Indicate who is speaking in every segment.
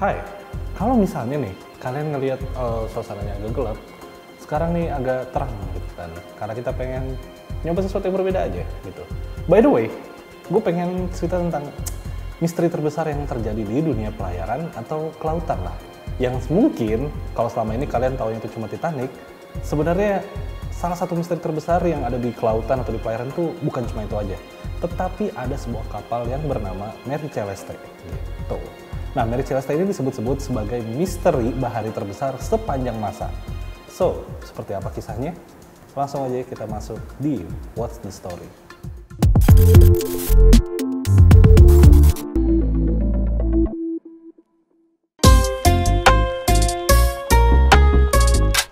Speaker 1: Hai, kalau misalnya nih kalian ngelihat suasananya agak gelap, sekarang nih agak terang gitu kan, karena kita pengen nyoba sesuatu yang berbeda aja gitu. By the way, gue pengen cerita tentang misteri terbesar yang terjadi di dunia pelayaran atau kelautan lah. Yang mungkin kalau selama ini kalian tahu itu cuma Titanic, sebenarnya salah satu misteri terbesar yang ada di kelautan atau di pelayaran itu bukan cuma itu aja, tetapi ada sebuah kapal yang bernama Mary Celeste gitu. Nah, Mary Celeste ini disebut-sebut sebagai misteri bahari terbesar sepanjang masa. So, seperti apa kisahnya? Langsung aja kita masuk di What's the Story.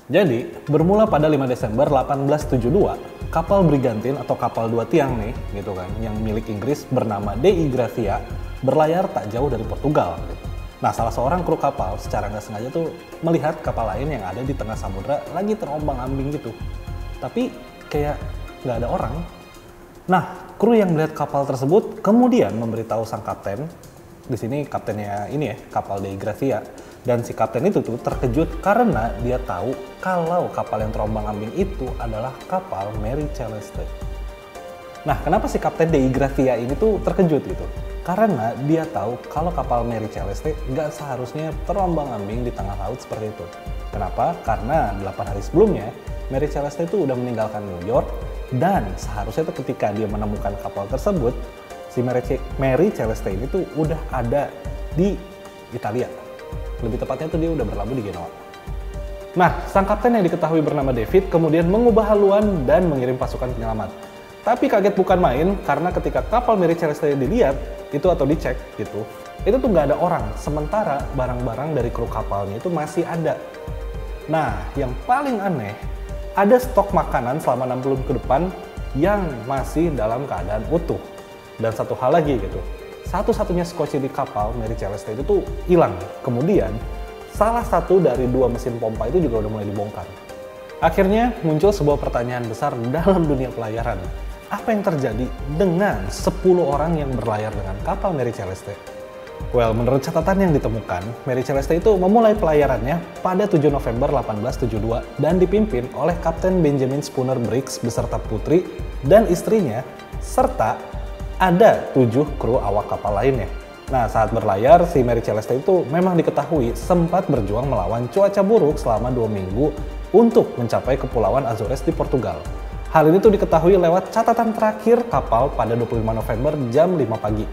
Speaker 1: Jadi, bermula pada 5 Desember 1872, kapal Brigantine atau kapal dua tiang nih, gitu kan, yang milik Inggris bernama Dei Gracia berlayar tak jauh dari Portugal. Nah, salah seorang kru kapal secara nggak sengaja tuh melihat kapal lain yang ada di tengah samudra lagi terombang-ambing gitu. Tapi kayak nggak ada orang. Nah, kru yang melihat kapal tersebut kemudian memberitahu sang kapten, di sini kaptennya ini ya, kapal Dei Gracia, dan si kapten itu tuh terkejut karena dia tahu kalau kapal yang terombang-ambing itu adalah kapal Mary Celeste. Nah, kenapa si kapten Dei Gracia ini tuh terkejut gitu? Karena dia tahu kalau kapal Mary Celeste nggak seharusnya terombang-ambing di tengah laut seperti itu. Kenapa? Karena 8 hari sebelumnya, Mary Celeste itu udah meninggalkan New York, dan seharusnya tuh ketika dia menemukan kapal tersebut, si Mary Celeste ini tuh udah ada di Italia. Lebih tepatnya tuh dia udah berlabuh di Genoa. Nah, sang kapten yang diketahui bernama David kemudian mengubah haluan dan mengirim pasukan penyelamat. Tapi kaget bukan main karena ketika kapal Mary Celeste dilihat itu atau dicek gitu, itu tuh nggak ada orang, sementara barang-barang dari kru kapalnya itu masih ada. Nah, yang paling aneh, ada stok makanan selama 6 bulan ke depan yang masih dalam keadaan utuh. Dan satu hal lagi gitu, satu-satunya skoci di kapal Mary Celeste itu tuh hilang. Kemudian, salah satu dari 2 mesin pompa itu juga udah mulai dibongkar. Akhirnya muncul sebuah pertanyaan besar dalam dunia pelayaran. Apa yang terjadi dengan 10 orang yang berlayar dengan kapal Mary Celeste? Well, menurut catatan yang ditemukan, Mary Celeste itu memulai pelayarannya pada 7 November 1872 dan dipimpin oleh Kapten Benjamin Spooner Briggs beserta putri dan istrinya, serta ada 7 kru awak kapal lainnya. Nah, saat berlayar, si Mary Celeste itu memang diketahui sempat berjuang melawan cuaca buruk selama 2 minggu untuk mencapai Kepulauan Azores di Portugal. Hal ini tuh diketahui lewat catatan terakhir kapal pada 25 November jam 5 pagi.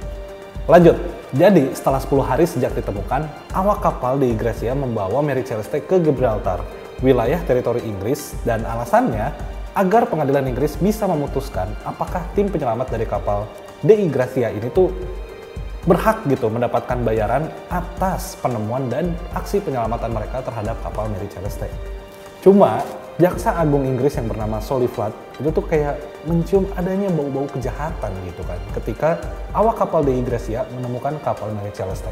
Speaker 1: Lanjut, jadi setelah 10 hari sejak ditemukan, awak kapal Dei Gracia membawa Mary Celeste ke Gibraltar, wilayah teritori Inggris, dan alasannya agar pengadilan Inggris bisa memutuskan apakah tim penyelamat dari kapal Dei Gracia ini tuh berhak gitu mendapatkan bayaran atas penemuan dan aksi penyelamatan mereka terhadap kapal Mary Celeste. Cuma, Jaksa Agung Inggris yang bernama Solly Flood itu tuh kayak mencium adanya bau-bau kejahatan gitu kan ketika awak kapal Dei Gracia menemukan kapal Mary Celeste.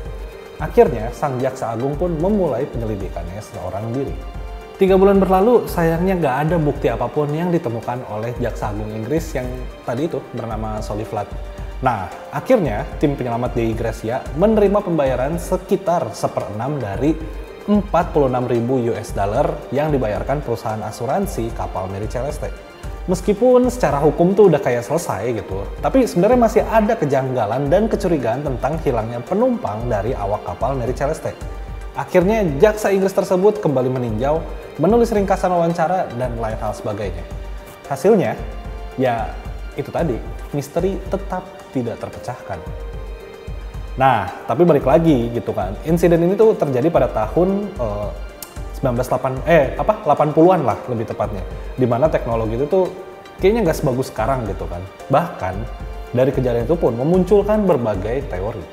Speaker 1: Akhirnya, sang Jaksa Agung pun memulai penyelidikannya seorang diri. 3 bulan berlalu, sayangnya nggak ada bukti apapun yang ditemukan oleh Jaksa Agung Inggris yang tadi itu bernama Solly Flood. Nah, akhirnya tim penyelamat Dei Gracia menerima pembayaran sekitar 1/6 dari 46.000 US dollar yang dibayarkan perusahaan asuransi kapal Mary Celeste. Meskipun secara hukum tuh udah kayak selesai gitu, tapi sebenarnya masih ada kejanggalan dan kecurigaan tentang hilangnya penumpang dari awak kapal Mary Celeste. Akhirnya jaksa Inggris tersebut kembali meninjau, menulis ringkasan wawancara, dan lain hal sebagainya. Hasilnya, ya itu tadi, misteri tetap tidak terpecahkan. Nah, tapi balik lagi gitu kan, insiden ini tuh terjadi pada tahun 80-an lah lebih tepatnya, dimana teknologi itu tuh kayaknya nggak sebagus sekarang gitu kan. Bahkan dari kejadian itu pun memunculkan berbagai teori.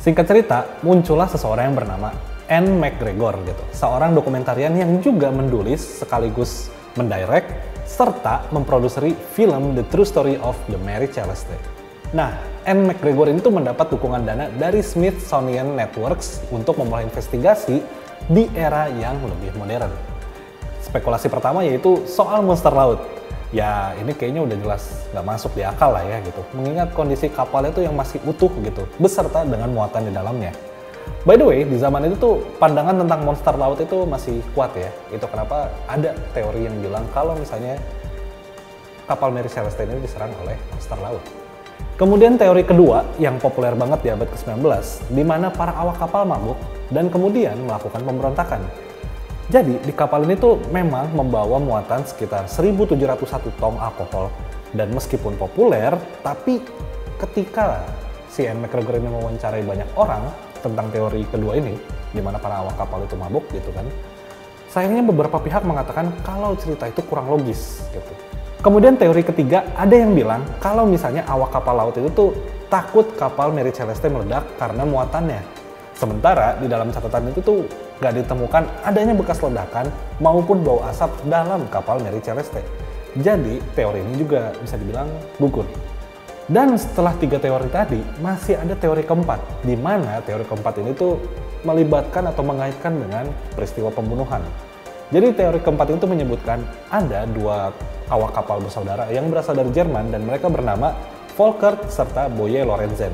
Speaker 1: Singkat cerita, muncullah seseorang yang bernama Anne McGregor gitu, seorang dokumentarian yang juga menulis sekaligus mendirect serta memproduseri film The True Story of the Mary Celeste. Nah, Anne McGregor ini tuh mendapat dukungan dana dari Smithsonian Networks untuk memulai investigasi di era yang lebih modern. Spekulasi pertama yaitu soal monster laut. Ya ini kayaknya udah jelas nggak masuk di akal lah ya gitu. Mengingat kondisi kapalnya tuh yang masih utuh gitu, beserta dengan muatan di dalamnya. By the way, di zaman itu tuh pandangan tentang monster laut itu masih kuat ya. Itu kenapa ada teori yang bilang kalau misalnya kapal Mary Celeste ini diserang oleh monster laut. Kemudian teori kedua yang populer banget di abad ke-19, di mana para awak kapal mabuk dan kemudian melakukan pemberontakan. Jadi di kapal ini tuh memang membawa muatan sekitar 1.701 ton alkohol. Dan meskipun populer, tapi ketika si Ian McGregor ini mewawancarai banyak orang tentang teori kedua ini, di mana para awak kapal itu mabuk gitu kan, sayangnya beberapa pihak mengatakan kalau cerita itu kurang logis gitu. Kemudian teori ketiga, ada yang bilang kalau misalnya awak kapal laut itu tuh takut kapal Mary Celeste meledak karena muatannya. Sementara di dalam catatan itu tuh nggak ditemukan adanya bekas ledakan maupun bau asap dalam kapal Mary Celeste. Jadi teori ini juga bisa dibilang gugur. Dan setelah 3 teori tadi, masih ada teori keempat, di mana teori keempat ini tuh melibatkan atau mengaitkan dengan peristiwa pembunuhan. Jadi teori keempat itu menyebutkan ada 2 awak kapal bersaudara yang berasal dari Jerman dan mereka bernama Volkert serta Boye Lorenzen.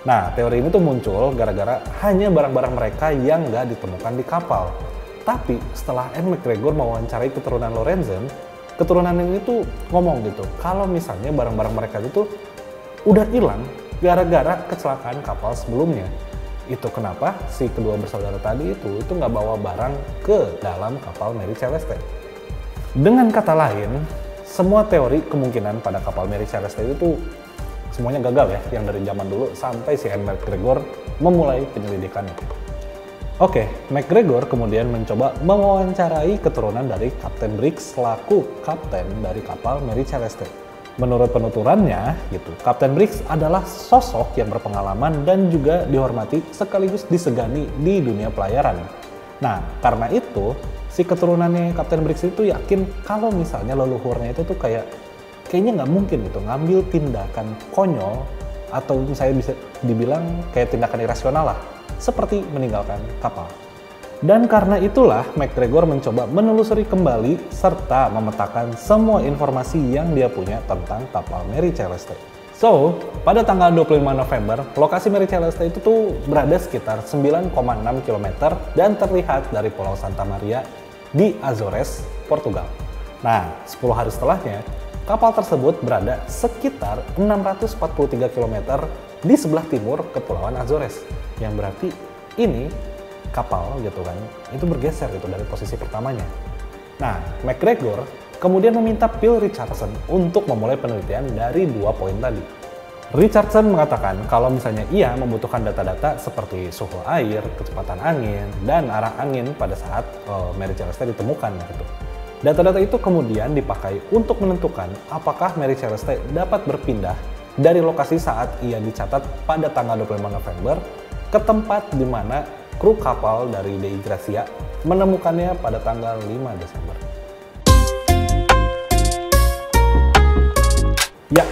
Speaker 1: Nah, teori ini tuh muncul gara-gara hanya barang-barang mereka yang nggak ditemukan di kapal. Tapi setelah Ian McGregor mewawancarai keturunan Lorenzen, keturunan ini tuh ngomong gitu, kalau misalnya barang-barang mereka itu udah hilang gara-gara kecelakaan kapal sebelumnya. Itu kenapa si kedua bersaudara tadi itu nggak bawa barang ke dalam kapal Mary Celeste. Dengan kata lain, semua teori kemungkinan pada kapal Mary Celeste itu semuanya gagal ya, yang dari zaman dulu sampai si Ian McGregor memulai penyelidikannya. Oke, McGregor kemudian mencoba mewawancarai keturunan dari Kapten Briggs selaku kapten dari kapal Mary Celeste. Menurut penuturannya, gitu, Kapten Briggs adalah sosok yang berpengalaman dan juga dihormati sekaligus disegani di dunia pelayaran. Nah, karena itu, si keturunannya Kapten Briggs itu yakin kalau misalnya leluhurnya itu tuh kayaknya nggak mungkin gitu ngambil tindakan konyol atau misalnya bisa dibilang kayak tindakan irasional lah, seperti meninggalkan kapal. Dan karena itulah McGregor mencoba menelusuri kembali serta memetakan semua informasi yang dia punya tentang kapal Mary Celeste. So, pada tanggal 25 November, lokasi Mary Celeste itu tuh berada sekitar 9,6 km dan terlihat dari Pulau Santa Maria di Azores, Portugal. Nah, 10 hari setelahnya, kapal tersebut berada sekitar 643 km di sebelah timur Kepulauan Azores. Yang berarti ini kapal gitu kan, itu bergeser gitu dari posisi pertamanya. Nah, McGregor kemudian meminta Bill Richardson untuk memulai penelitian dari 2 poin tadi. Richardson mengatakan kalau misalnya ia membutuhkan data-data seperti suhu air, kecepatan angin, dan arah angin pada saat Mary Celeste ditemukan gitu. Data-data itu kemudian dipakai untuk menentukan apakah Mary Celeste dapat berpindah dari lokasi saat ia dicatat pada tanggal 25 November ke tempat di mana kru kapal dari DI Gracia menemukannya pada tanggal 5 Desember. Ya,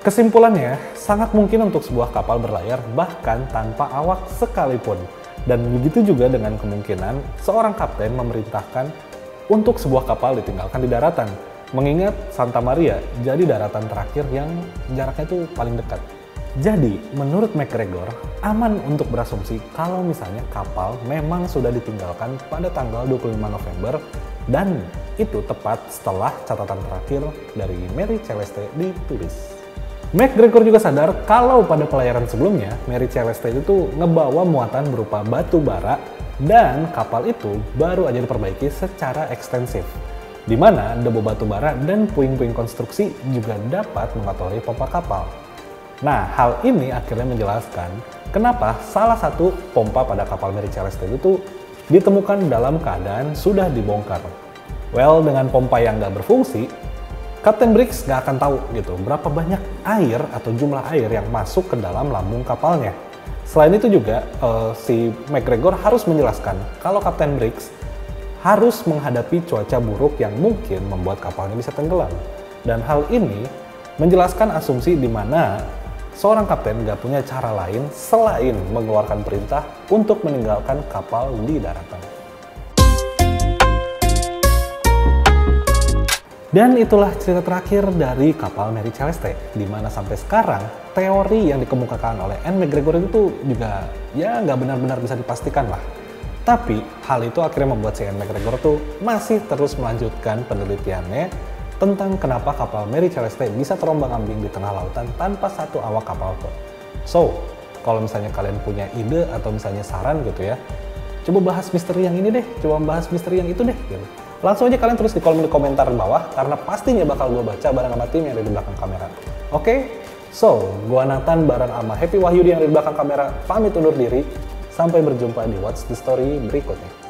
Speaker 1: kesimpulannya sangat mungkin untuk sebuah kapal berlayar bahkan tanpa awak sekalipun. Dan begitu juga dengan kemungkinan seorang kapten memerintahkan untuk sebuah kapal ditinggalkan di daratan. Mengingat Santa Maria jadi daratan terakhir yang jaraknya itu paling dekat. Jadi, menurut McGregor, aman untuk berasumsi kalau misalnya kapal memang sudah ditinggalkan pada tanggal 25 November dan itu tepat setelah catatan terakhir dari Mary Celeste ditulis. McGregor juga sadar kalau pada pelayaran sebelumnya, Mary Celeste itu ngebawa muatan berupa batu bara dan kapal itu baru aja diperbaiki secara ekstensif, di mana debu batu bara dan puing-puing konstruksi juga dapat mengotori pompa kapal. Nah, hal ini akhirnya menjelaskan kenapa salah satu pompa pada kapal Mary Celeste itu ditemukan dalam keadaan sudah dibongkar. Well, dengan pompa yang nggak berfungsi, Kapten Briggs nggak akan tahu gitu berapa banyak air atau jumlah air yang masuk ke dalam lambung kapalnya. Selain itu juga, si McGregor harus menjelaskan kalau Kapten Briggs harus menghadapi cuaca buruk yang mungkin membuat kapalnya bisa tenggelam. Dan hal ini menjelaskan asumsi di mana seorang kapten nggak punya cara lain selain mengeluarkan perintah untuk meninggalkan kapal di daratan. Dan itulah cerita terakhir dari kapal Mary Celeste, di mana sampai sekarang teori yang dikemukakan oleh Anne McGregor itu juga ya nggak benar-benar bisa dipastikan lah. Tapi hal itu akhirnya membuat si Anne McGregor tuh masih terus melanjutkan penelitiannya tentang kenapa kapal Mary Celeste bisa terombang-ambing di tengah lautan tanpa satu awak kapal pun. So, kalau misalnya kalian punya ide atau misalnya saran gitu ya, coba bahas misteri yang ini deh, coba bahas misteri yang itu deh gitu. Langsung aja kalian tulis di kolom komentar bawah, karena pastinya bakal gue baca bareng sama tim yang ada di belakang kamera. Oke? So, gua Nathan bareng sama Happy Wahyudi yang ada di belakang kamera, pamit undur diri. Sampai berjumpa di What's the Story berikutnya.